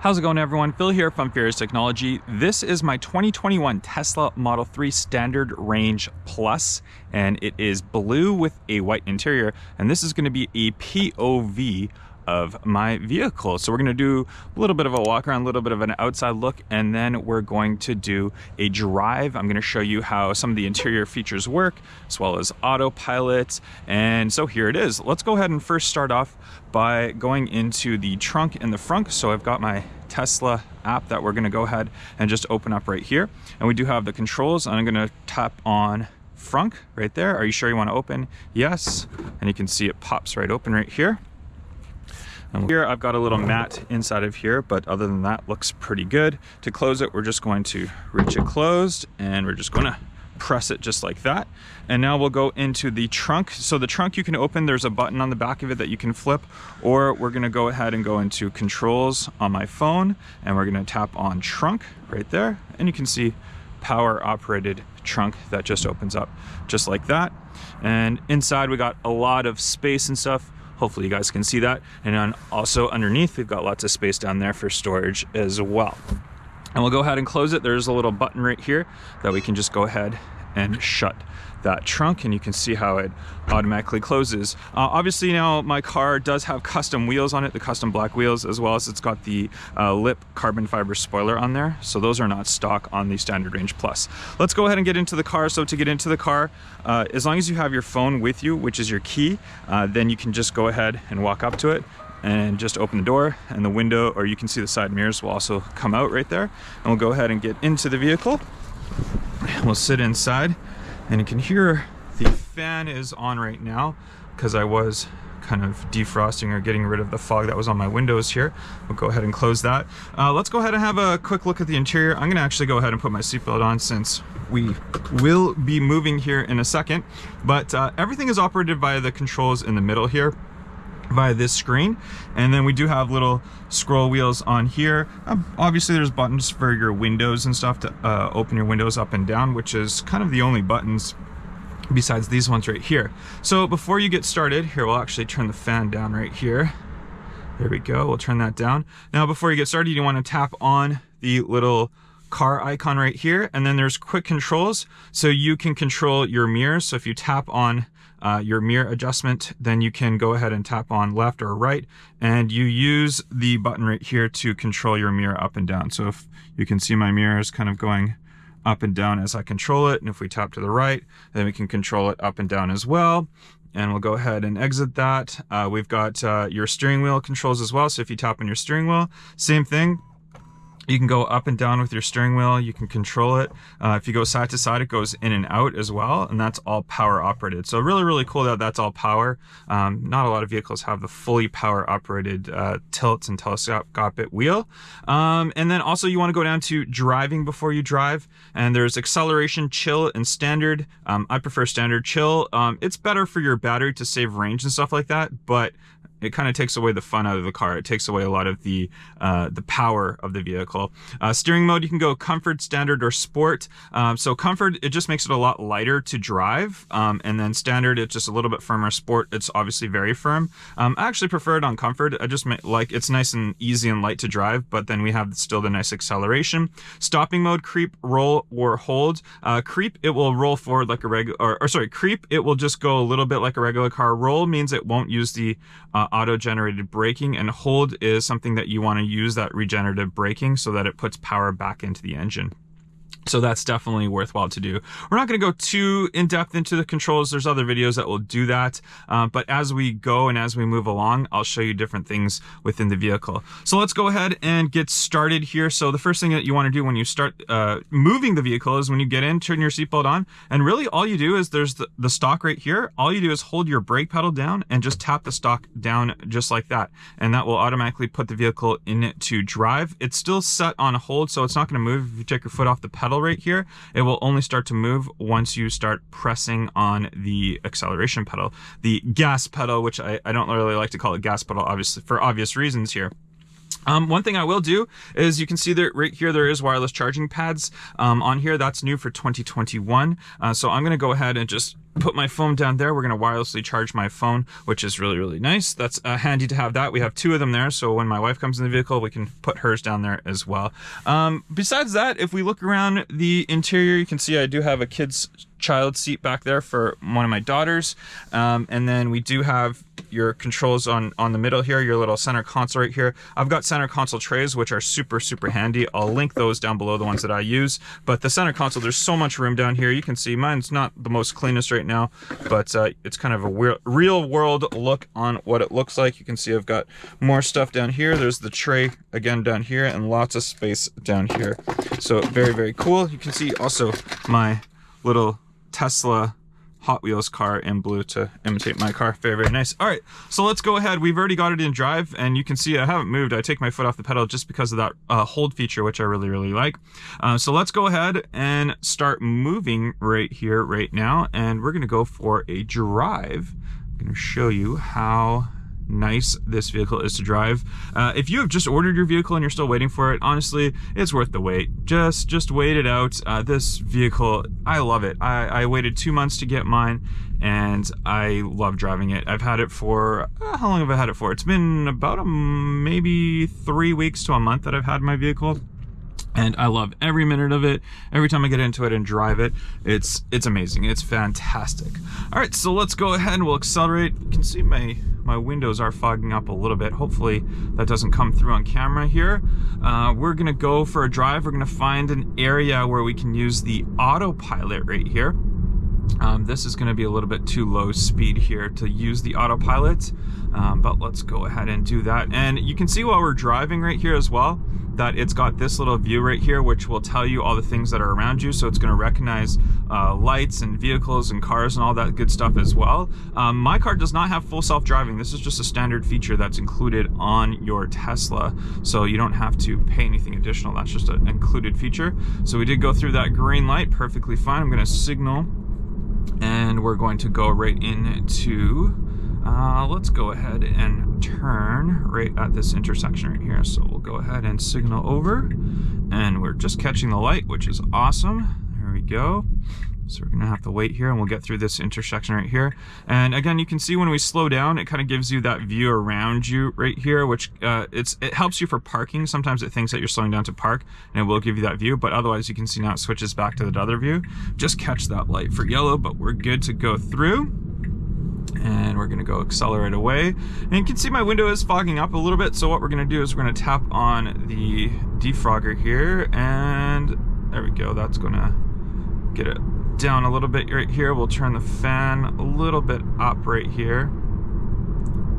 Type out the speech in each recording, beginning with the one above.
How's it going, everyone? Phil here from Furious Technology. This is my 2021 Tesla Model 3 Standard Range Plus, and it is blue with a white interior, and this is going to be a POV of my vehicle. So we're going to do a little bit of a walk around, a little bit of an outside look, and then we're going to do a drive. I'm going to show you how some of the interior features work, as well as autopilot. And so here it is. Let's go ahead and first start off by going into the trunk in the front. So I've got my Tesla app that we're going to go ahead and just open up right here. And we do have the controls, and I'm going to tap on front right there. Are you sure you want to open? Yes. And you can see it pops right open right here. And here I've got a little mat inside of here, but other than that, looks pretty good. To close it, we're just going to reach it closed, and we're just going to press it just like that. And now we'll go into the trunk. So the trunk you can open, there's a button on the back of it that you can flip, or we're going to go ahead and go into controls on my phone, and we're going to tap on trunk right there, and you can see power operated trunk that just opens up just like that. And inside we got a lot of space and stuff. Hopefully you guys can see that. And also underneath, we've got lots of space down there for storage as well. And we'll go ahead and close it. There's a little button right here that we can just go ahead and shut that trunk, and you can see how it automatically closes. Obviously now my car does have custom wheels on it, the custom black wheels, as well as it's got the lip carbon fiber spoiler on there. So those are not stock on the Standard Range Plus. Let's go ahead and get into the car. So to get into the car, as long as you have your phone with you, which is your key, then you can just go ahead and walk up to it and just open the door, and the window, or you can see the side mirrors, will also come out right there. And we'll go ahead and get into the vehicle. We'll sit inside, and you can hear the fan is on right now because I was kind of defrosting or getting rid of the fog that was on my windows here. We'll go ahead and close that. Let's go ahead and have a quick look at the interior. I'm going to actually go ahead and put my seatbelt on since we will be moving here in a second. But everything is operated by the controls in the middle here, via this screen. And then we do have little scroll wheels on here. Obviously there's buttons for your windows and stuff to open your windows up and down, which is kind of the only buttons besides these ones right here. So before you get started, here we'll actually turn the fan down right here. There we go, we'll turn that down. Now before you get started, you want to tap on the little car icon right here, and then there's quick controls, so you can control your mirrors. So if you tap on your mirror adjustment, then you can go ahead and tap on left or right, and you use the button right here to control your mirror up and down. So if you can see my mirror is kind of going up and down as I control it, and if we tap to the right, then we can control it up and down as well. And we'll go ahead and exit that. We've got your steering wheel controls as well, so if you tap on your steering wheel, same thing. You can go up and down with your steering wheel. You can control it. If you go side to side, it goes in and out as well, and that's all power operated. So really, really cool that that's all power. Not a lot of vehicles have the fully power operated tilts and telescopic wheel. And then also you want to go down to driving before you drive, and there's acceleration, chill, and standard. I prefer standard chill. It's better for your battery to save range and stuff like that, but it kind of takes away the fun out of the car. It takes away a lot of the power of the vehicle. Steering mode, you can go comfort, standard, or sport. So comfort, it just makes it a lot lighter to drive. And then standard, it's just a little bit firmer. Sport, it's obviously very firm. I actually prefer it on comfort. I just like it's nice and easy and light to drive, but then we have still the nice acceleration. Stopping mode, creep, roll, or hold. Creep, it will roll forward like a regular, or sorry, creep, it will just go a little bit like a regular car. Roll means it won't use the auto-generated braking, and hold is something that you want to use that regenerative braking so that it puts power back into the engine. So that's definitely worthwhile to do. We're not going to go too in-depth into the controls. There's other videos that will do that. But as we go and as we move along, I'll show you different things within the vehicle. So let's go ahead and get started here. So the first thing that you want to do when you start moving the vehicle is when you get in, turn your seatbelt on. And really all you do is there's the stock right here. All you do is hold your brake pedal down and just tap the stock down just like that. And that will automatically put the vehicle into drive. It's still set on hold, so it's not going to move if you take your foot off the pedal right here. It will only start to move once you start pressing on the acceleration pedal. The gas pedal, which I don't really like to call it gas pedal, obviously for obvious reasons here. One thing I will do is you can see that right here there is wireless charging pads on here. That's new for 2021. So I'm going to go ahead and just put my phone down there. We're going to wirelessly charge my phone, which is really, really nice. That's handy to have that. We have 2 of them there, so when my wife comes in the vehicle, we can put hers down there as well. Besides that, if we look around the interior, you can see I do have a kid's child seat back there for one of my daughters. And then we do have your controls on the middle here, your little center console right here. I've got center console trays, which are super, super handy. I'll link those down below, the ones that I use. But the center console, there's so much room down here. You can see mine's not the most cleanest right now, but it's kind of a real world look on what it looks like. You can see I've got more stuff down here. There's the tray again down here and lots of space down here. So very, very cool. You can see also my little Tesla Hot Wheels car in blue to imitate my car. Very, very nice. All right, so let's go ahead. We've already got it in drive, and you can see I haven't moved. I take my foot off the pedal just because of that hold feature, which I really, really like. So let's go ahead and start moving right here, right now, and we're gonna go for a drive. I'm gonna show you how nice this vehicle is to drive. If you have just ordered your vehicle and you're still waiting for it, honestly, it's worth the wait. Just wait it out. This vehicle, I love it. I waited 2 months to get mine, and I love driving it. I've had it for, how long have I had it for? It's been about maybe 3 weeks to a month that I've had my vehicle. And I love every minute of it. Every time I get into it and drive it, it's amazing. It's fantastic. All right, so let's go ahead and we'll accelerate. You can see my windows are fogging up a little bit. Hopefully that doesn't come through on camera here. We're gonna go for a drive. We're gonna find an area where we can use the autopilot right here. This is going to be a little bit too low speed here to use the autopilot, but let's go ahead and do that. And you can see while we're driving right here as well that it's got this little view right here which will tell you all the things that are around you. So it's going to recognize lights and vehicles and cars and all that good stuff as well. My car does not have full self-driving. This is just a standard feature that's included on your Tesla, so you don't have to pay anything additional. That's just an included feature. So we did go through that green light perfectly fine. I'm going to signal, and we're going to go right into, let's go ahead and turn right at this intersection right here. So we'll go ahead and signal over, and we're just catching the light, which is awesome. There we go. So we're gonna have to wait here, and we'll get through this intersection right here. And again, you can see when we slow down, it kind of gives you that view around you right here, which it helps you for parking. Sometimes it thinks that you're slowing down to park, and it will give you that view, but otherwise you can see now it switches back to the other view. Just catch that light for yellow, but we're good to go through. And we're gonna go accelerate away. And you can see my window is fogging up a little bit, so what we're gonna do is we're gonna tap on the defogger here, and there we go. That's gonna get it down a little bit right here. We'll turn the fan a little bit up right here.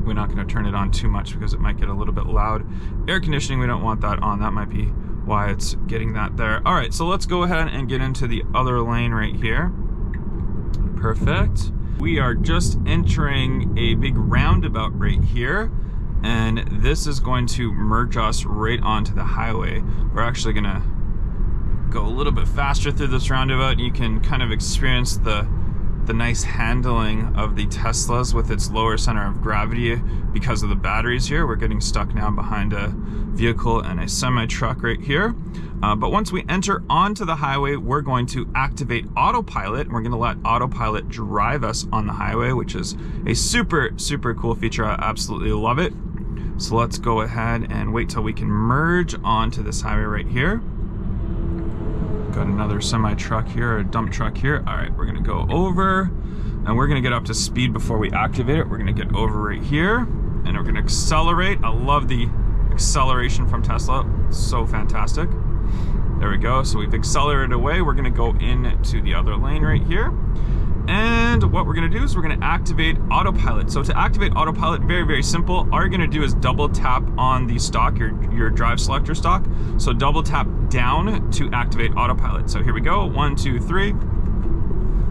We're not going to turn it on too much because it might get a little bit loud. Air conditioning, we don't want that on. That might be why it's getting that there. All right, so let's go ahead and get into the other lane right here. Perfect. We are just entering a big roundabout right here, and this is going to merge us right onto the highway. We're actually going to go a little bit faster through this roundabout, and you can kind of experience the nice handling of the Teslas with its lower center of gravity because of the batteries here. We're getting stuck now behind a vehicle and a semi-truck right here. But once we enter onto the highway, we're going to activate autopilot. We're going to let autopilot drive us on the highway, which is a super, super cool feature. I absolutely love it. So let's go ahead and wait till we can merge onto this highway right here. Got another semi-truck here, a dump truck here. All right, we're gonna go over, and we're gonna get up to speed before we activate it. We're gonna get over right here, and we're gonna accelerate. I love the acceleration from Tesla, so fantastic. There we go, so we've accelerated away. We're gonna go into the other lane right here. And what we're gonna do is we're gonna activate autopilot. So to activate autopilot, very, very simple. All you're gonna do is double tap on the stock, your drive selector stock. So double tap down to activate autopilot. So here we go, 1, 2, 3.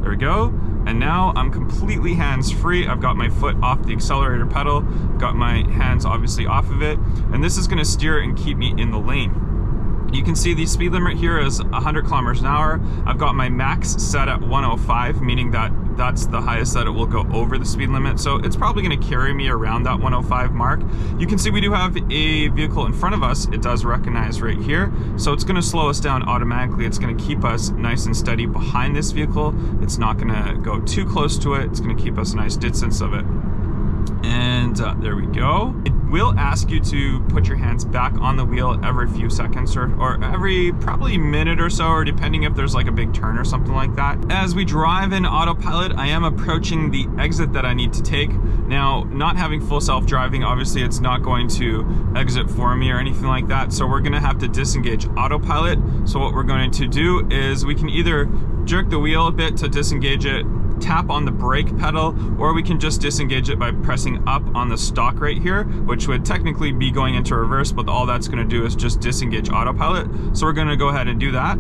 There we go. And now I'm completely hands-free. I've got my foot off the accelerator pedal, got my hands obviously off of it. And this is gonna steer and keep me in the lane. You can see the speed limit here is 100 kilometers an hour. I've got my max set at 105, meaning that that's the highest that it will go over the speed limit. So it's probably gonna carry me around that 105 mark. You can see we do have a vehicle in front of us. It does recognize right here. So it's gonna slow us down automatically. It's gonna keep us nice and steady behind this vehicle. It's not gonna go too close to it. It's gonna keep us a nice distance of it. And there we go. It will ask you to put your hands back on the wheel every few seconds or every probably minute or so, or depending if there's like a big turn or something like that. As we drive in autopilot, I am approaching the exit that I need to take. Now, not having full self-driving, obviously it's not going to exit for me or anything like that. So we're gonna have to disengage autopilot. So what we're going to do is we can either jerk the wheel a bit to disengage it, tap on the brake pedal, or we can just disengage it by pressing up on the stalk right here, which would technically be going into reverse, but all that's going to do is just disengage autopilot. So we're going to go ahead and do that.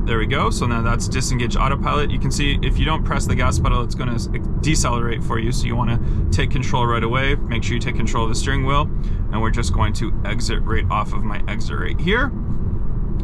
There we go. So now that's disengage autopilot. You can see if you don't press the gas pedal, it's going to decelerate for you. So you want to take control right away. Make sure you take control of the steering wheel. And we're just going to exit right off of my exit right here.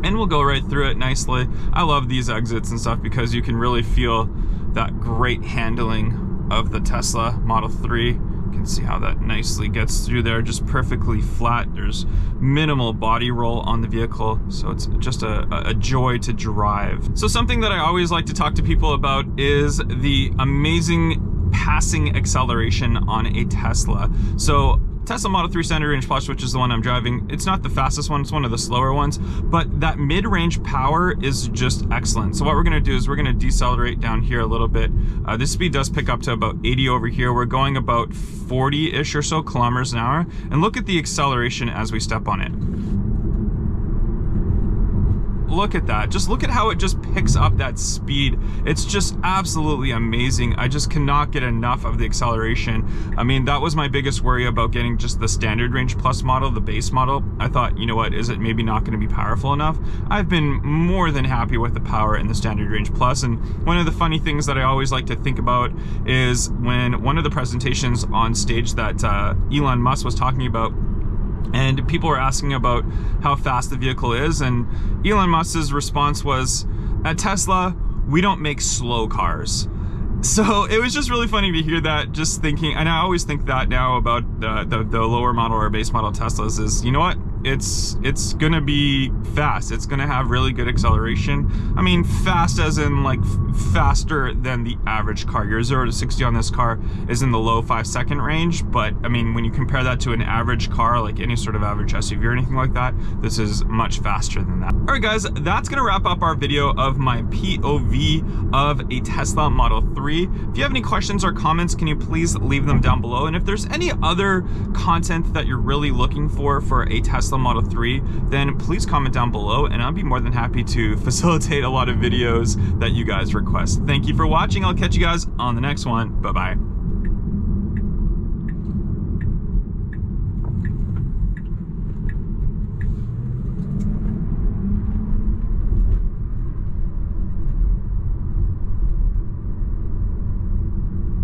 And we'll go right through it nicely. I love these exits and stuff because you can really feel that great handling of the Tesla Model 3. You can see how that nicely gets through there, just perfectly flat. There's minimal body roll on the vehicle, so it's just a joy to drive. So something that I always like to talk to people about is the amazing passing acceleration on a Tesla. So Tesla Model 3 Standard Range Plus, which is the one I'm driving, it's not the fastest one, it's one of the slower ones, but that mid-range power is just excellent. So what we're gonna do is we're gonna decelerate down here a little bit. This speed does pick up to about 80 over here. We're going about 40-ish or so kilometers an hour. And look at the acceleration as we step on it. Look at that. Just look at how it just picks up that speed. It's just absolutely amazing. I just cannot get enough of the acceleration. I mean, that was my biggest worry about getting just the Standard Range Plus model, the base model. I thought, you know what, is it maybe not going to be powerful enough? I've been more than happy with the power in the Standard Range Plus. And one of the funny things that I always like to think about is when one of the presentations on stage that Elon Musk was talking about, and people were asking about how fast the vehicle is, and Elon Musk's response was, at Tesla, we don't make slow cars. So it was just really funny to hear that, just thinking, and I always think that now about the lower model or base model Teslas is, you know what? It's gonna be fast. It's gonna have really good acceleration. I mean, fast as in like faster than the average car. Your 0 to 60 on this car is in the low 5-second range, but I mean, when you compare that to an average car, like any sort of average SUV or anything like that, this is much faster than that. All right, guys, that's gonna wrap up our video of my POV of a Tesla Model 3. If you have any questions or comments, can you please leave them down below? And if there's any other content that you're really looking for a Tesla Model 3, then please comment down below and I'll be more than happy to facilitate a lot of videos that you guys request. Thank you for watching. I'll catch you guys on the next one. Bye-bye.